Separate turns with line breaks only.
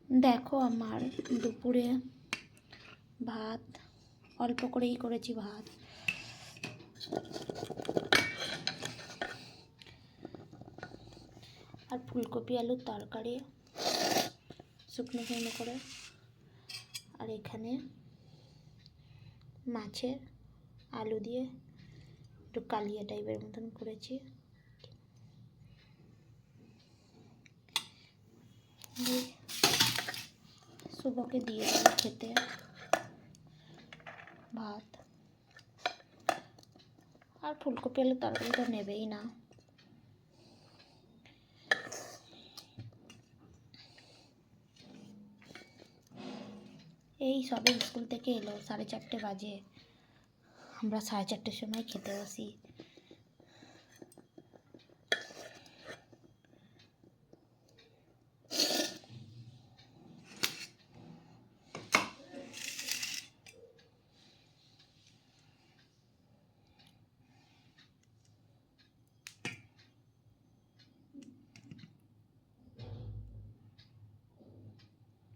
দেখো আমার দুপুরে ভাত অল্প করেই করেছি ভাত, আর ফুলকপি আলুর তরকারি শুকনো শুকনো করে, আর এখানে মাছের আলু দিয়ে একটু কালিয়া টাইপের মতন করেছি। শুভকে দিয়ে দেবো খেতে ভাত, আর ফুলকপি আলুর তরকারি তো নেবেই না। এই সবে স্কুল থেকে এলো, 4:30 বাজে। আমরা 4:30টার সময় খেতে বসি।